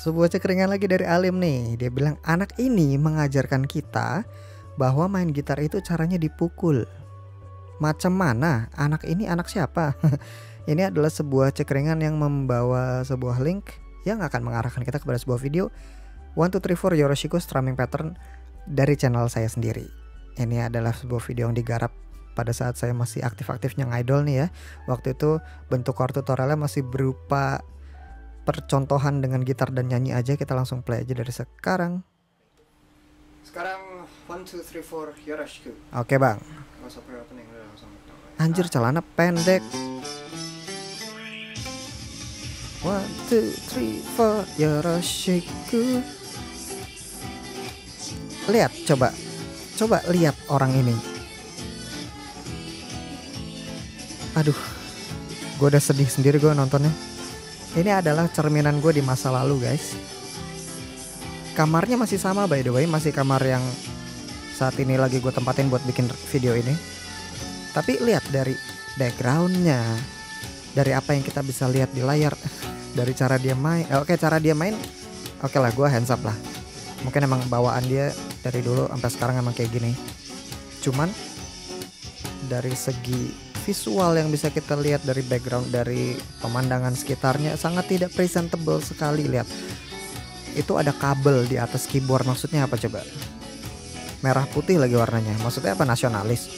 sebuah cekeringan lagi dari Alim nih. Dia bilang anak ini mengajarkan kita bahwa main gitar itu caranya dipukul. Macam mana? Anak ini anak siapa? Ini adalah sebuah cekeringan yang membawa sebuah link yang akan mengarahkan kita kepada sebuah video 1, 2, 3, 4 Yoroshiku strumming pattern dari channel saya sendiri. Ini adalah sebuah video yang digarap pada saat saya masih aktif-aktifnya ngidol nih ya. Waktu itu bentuk chord tutorialnya masih berupa percontohan dengan gitar dan nyanyi aja. Kita langsung play aja dari sekarang. Sekarang 1, 2, 3, 4 Yoroshiku. Oke bang. Anjir celana pendek. 1, 2, 3, 4 Yoroshiku. Lihat coba lihat orang ini. Aduh, gue udah sedih sendiri gue nontonnya. Ini adalah cerminan gue di masa lalu guys. Kamarnya masih sama by the way, masih kamar yang saat ini lagi gue tempatin buat bikin video ini. Tapi lihat dari backgroundnya, dari apa yang kita bisa lihat di layar, dari cara dia main. Oke, cara dia main, oke lah, gue hands up lah. Mungkin emang bawaan dia dari dulu sampai sekarang emang kayak gini. Cuman dari segi visual yang bisa kita lihat dari background, dari pemandangan sekitarnya sangat tidak presentable sekali. Lihat, itu ada kabel di atas keyboard. Maksudnya apa coba? Merah putih lagi warnanya. Maksudnya apa? Nasionalis.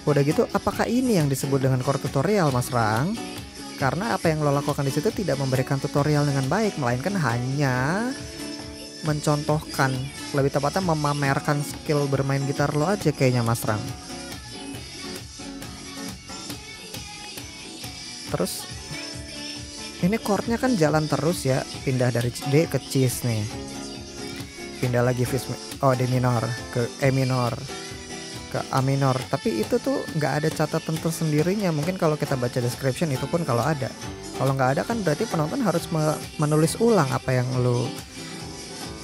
Udah gitu, apakah ini yang disebut dengan chord tutorial, Mas Rang? Karena apa yang lo lakukan di situ tidak memberikan tutorial dengan baik, melainkan hanya mencontohkan, lebih tepatnya memamerkan skill bermain gitar lo aja kayaknya, Mas Rang. Terus ini chordnya kan jalan terus ya, pindah dari D ke Cis nih, pindah lagi D minor ke E minor ke A minor. Tapi itu tuh nggak ada catatan tersendirinya. Mungkin kalau kita baca description itu pun kalau ada. Kalau nggak ada kan berarti penonton harus menulis ulang apa yang lo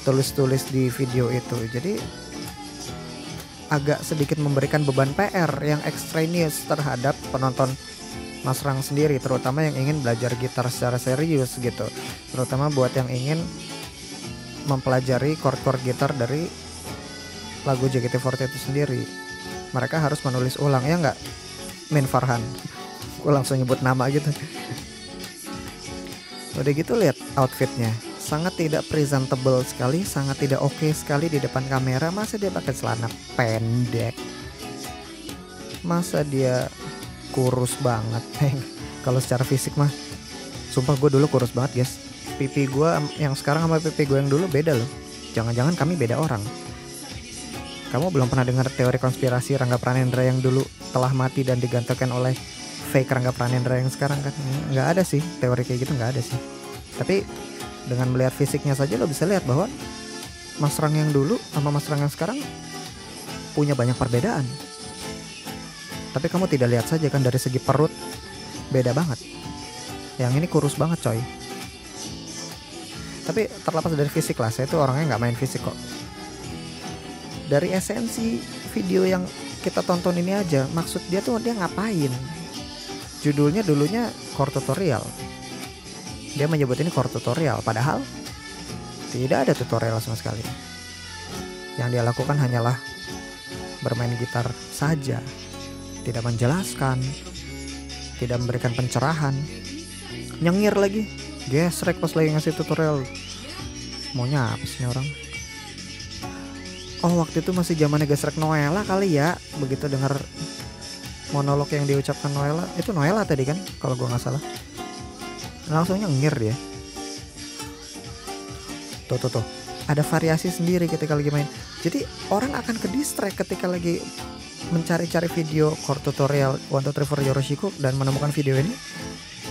tulis di video itu. Jadi agak sedikit memberikan beban PR yang extraneous terhadap penonton Mas Rang sendiri, terutama yang ingin belajar gitar secara serius gitu, terutama buat yang ingin mempelajari chord-chord gitar dari lagu JKT48 itu sendiri. Mereka harus menulis ulang, ya nggak, Min Farhan? Gue langsung nyebut nama gitu. Udah gitu lihat outfitnya, sangat tidak presentable sekali, sangat tidak oke sekali di depan kamera. Masa dia pakai celana pendek? Masa dia kurus banget? Kalau secara fisik mah sumpah gue dulu kurus banget guys. Pipi gue yang sekarang sama pipi gue yang dulu beda loh. Jangan-jangan kami beda orang. Kamu belum pernah dengar teori konspirasi Rangga Pranendra yang dulu telah mati dan digantikan oleh fake Rangga Pranendra yang sekarang kan? Nggak ada sih teori kayak gitu, nggak ada sih. Tapi dengan melihat fisiknya saja lo bisa lihat bahwa Mas Rang yang dulu sama Mas Rang yang sekarang punya banyak perbedaan. Tapi kamu tidak lihat saja kan, dari segi perut beda banget. Yang ini kurus banget coy. Tapi terlepas dari fisik lah, saya tuh orangnya nggak main fisik kok. Dari esensi video yang kita tonton ini aja, maksud dia tuh dia ngapain? Judulnya dulunya chord tutorial. Dia menyebut ini chord tutorial, padahal tidak ada tutorial sama sekali. Yang dia lakukan hanyalah bermain gitar saja. Tidak menjelaskan, tidak memberikan pencerahan, nyengir lagi, gesrek pas lagi ngasih tutorial. Maunya apa sih orang? Oh, waktu itu masih zamannya gesrek Noella kali ya. Begitu dengar monolog yang diucapkan Noella, itu Noella tadi kan kalau gua nggak salah, langsung nyengir dia. Tuh ada variasi sendiri ketika lagi main. Jadi orang akan ke distract ketika lagi mencari-cari video chord tutorial 1, 2, 3, 4 Yoroshiku dan menemukan video ini.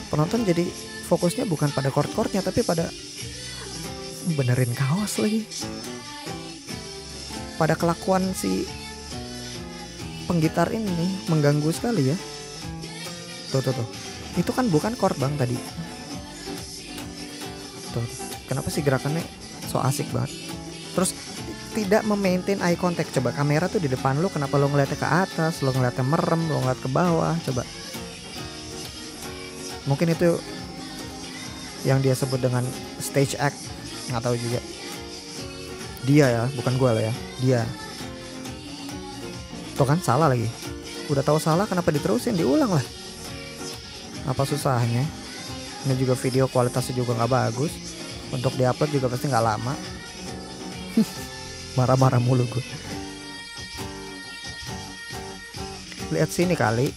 Penonton jadi fokusnya bukan pada chord-chordnya, tapi pada benerin kaos lagi, pada kelakuan si penggitar ini mengganggu sekali ya. Tuh itu kan bukan chord bang tadi. Tuh, kenapa sih gerakannya so asik banget. Terus tidak memaintain eye contact. Coba kamera tuh di depan lo, kenapa lo ngeliatnya ke atas, lo ngeliatnya merem, lo ngeliat ke bawah. Coba, mungkin itu yang dia sebut dengan stage act, nggak tahu juga. Dia ya, bukan gue lah ya, dia. Tuh kan salah lagi. Udah tahu salah kenapa diterusin, diulang lah. Apa susahnya? Ini juga video kualitasnya juga nggak bagus. Untuk diupload juga pasti nggak lama. Marah-marah mulu gue. Lihat sini kali.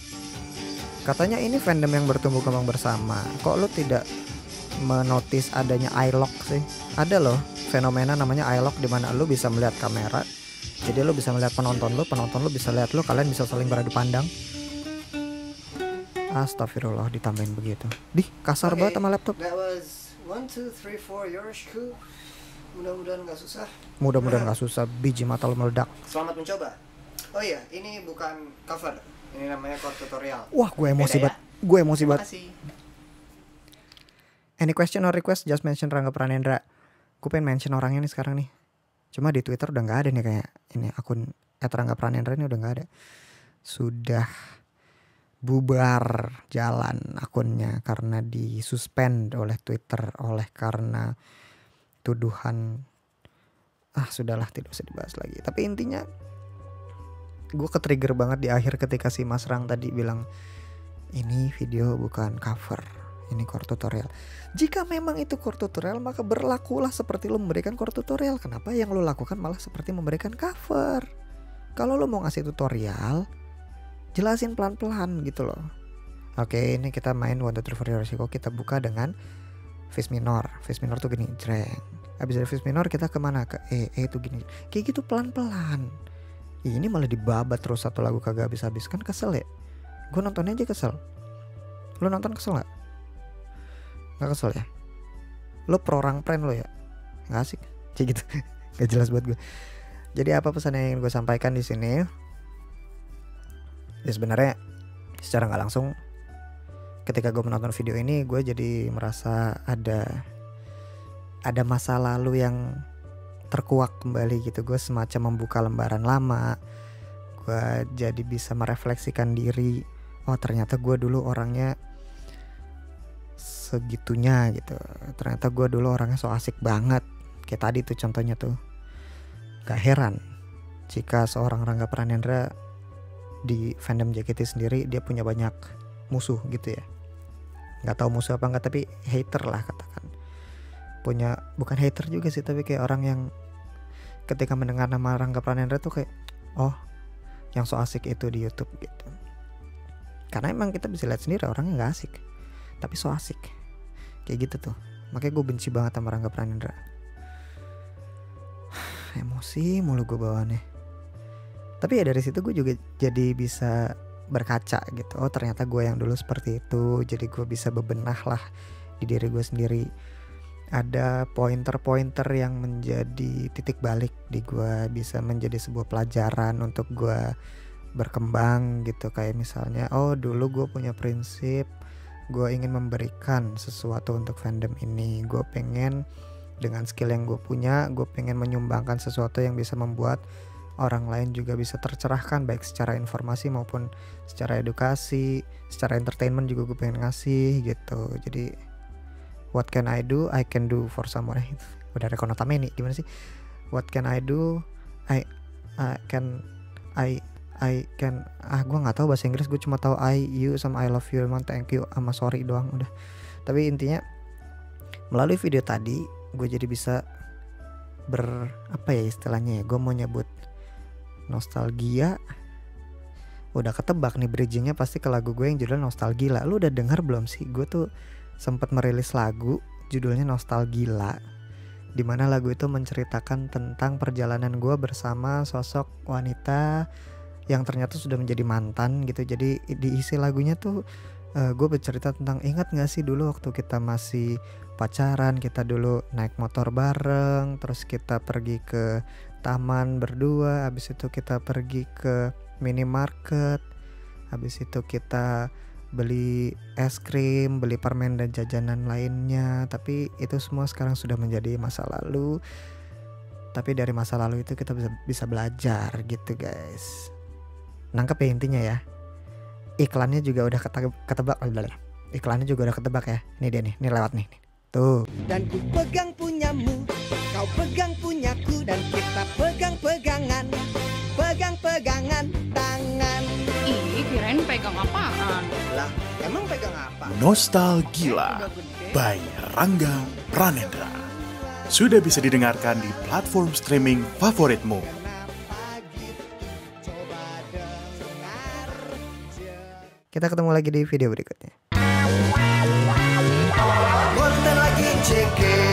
Katanya ini fandom yang bertumbuh kembang bersama. Kok lu tidak menotis adanya eye lock sih? Ada loh fenomena namanya eye lock, di mana lu bisa melihat kamera. Jadi lu bisa melihat penonton lu bisa lihat lu, kalian bisa saling beradu pandang. Astagfirullah, ditambahin begitu. Kasar banget sama laptop. That was 1, 2, 3, 4 yours. Mudah-mudahan gak susah. Mudah-mudahan gak susah, biji mata lu meledak. Selamat mencoba. Oh iya, ini bukan cover. Ini namanya core tutorial. Wah, gue emosi banget. Gue emosi banget. Any question or request, just mention Rangga Pranendra. Gue pengen mention orangnya nih sekarang nih. Cuma di Twitter udah gak ada nih kayak. Ini akun @Rangga Pranendra ini udah gak ada. Sudah bubar jalan akunnya karena disuspend oleh Twitter karena tuduhan. Sudahlah, tidak usah dibahas lagi. Tapi intinya gue ketrigger banget di akhir ketika si Mas Rang tadi bilang ini video bukan cover, ini core tutorial. Jika memang itu core tutorial, maka berlakulah seperti lo memberikan core tutorial. Kenapa yang lo lakukan malah seperti memberikan cover? Kalau lo mau ngasih tutorial, jelasin pelan-pelan gitu loh. Oke, ini kita main 1, 2, 3 for your resiko. Kita buka dengan Fis minor. Fis minor tuh gini, jreng. Habis dari Fis minor kita kemana? Ke E tuh gini. Kayak gitu pelan-pelan. Ini malah dibabat terus satu lagu kagak habis-habis, kan kesel ya. Gue nontonnya aja kesel. Lo nonton kesel gak? Gak kesel ya? Lo pro orang pren lo ya? Gak asik kayak gitu. Gak jelas buat gue. Jadi apa pesan yang ingin gue sampaikan di sini? Ya sebenarnya secara gak langsung ketika gue menonton video ini, gue jadi merasa ada masa lalu yang terkuak kembali gitu. Gue semacam membuka lembaran lama. Gue jadi bisa merefleksikan diri. Oh ternyata gue dulu orangnya segitunya gitu. Ternyata gue dulu orangnya so asik banget. Kayak tadi tuh contohnya tuh. Gak heran jika seorang Rangga Pranendra di fandom JKT sendiri dia punya banyak musuh gitu ya. Gak tahu musuh apa enggak, tapi hater lah katakan. Punya, bukan hater juga sih, tapi kayak orang yang ketika mendengar nama Rangga Pranendra tuh kayak, oh yang so asik itu di YouTube gitu. Karena emang kita bisa lihat sendiri orangnya gak asik, tapi so asik kayak gitu tuh. Makanya gue benci banget sama Rangga Pranendra. Emosi mulu gue bawaannya. Tapi ya dari situ gue juga jadi bisa berkaca gitu. Oh ternyata gue yang dulu seperti itu. Jadi gue bisa bebenah lah di diri gue sendiri. Ada pointer-pointer yang menjadi titik balik di gue, bisa menjadi sebuah pelajaran untuk gue berkembang gitu. Kayak misalnya, oh dulu gue punya prinsip, gue ingin memberikan sesuatu untuk fandom ini. Gue pengen dengan skill yang gue punya, gue pengen menyumbangkan sesuatu yang bisa membuat orang lain juga bisa tercerahkan, baik secara informasi maupun secara edukasi, secara entertainment juga gue pengen ngasih gitu. Jadi what can I do? I can do for someone. Udah ada konotame nih, gimana sih? What can I do? I can gue nggak tahu bahasa Inggris. Gue cuma tahu I, you sama I love you, emang thank you sama sorry doang udah. Tapi intinya melalui video tadi gue jadi bisa apa ya istilahnya ya, gue mau nyebut nostalgia. Udah ketebak nih bridgingnya pasti ke lagu gue yang judulnya Nostalgila. Lu udah denger belum sih? Gue tuh sempat merilis lagu judulnya Nostalgila, dimana lagu itu menceritakan tentang perjalanan gue bersama sosok wanita yang ternyata sudah menjadi mantan gitu. Jadi diisi lagunya tuh gue bercerita tentang, ingat gak sih dulu waktu kita masih pacaran, kita dulu naik motor bareng, terus kita pergi ke taman berdua, habis itu kita pergi ke minimarket, habis itu kita beli es krim, beli permen dan jajanan lainnya. Tapi itu semua sekarang sudah menjadi masa lalu. Tapi dari masa lalu itu kita bisa belajar gitu guys. Nangkep ya intinya ya. Iklannya juga udah ketebak. Iklannya juga udah ketebak ya. Ini dia nih, ini lewat nih. Tuh. Dan ku pegang punyamu, kau pegang punyaku, dan kita pegang-pegangan, pegang-pegangan tangan. Ih, kirain pegang apaan? Lah, emang pegang apa? Nostalgia by Rangga Pranendra. Sudah bisa didengarkan di platform streaming favoritmu. Kita ketemu lagi di video berikutnya. Konten lagi cekek.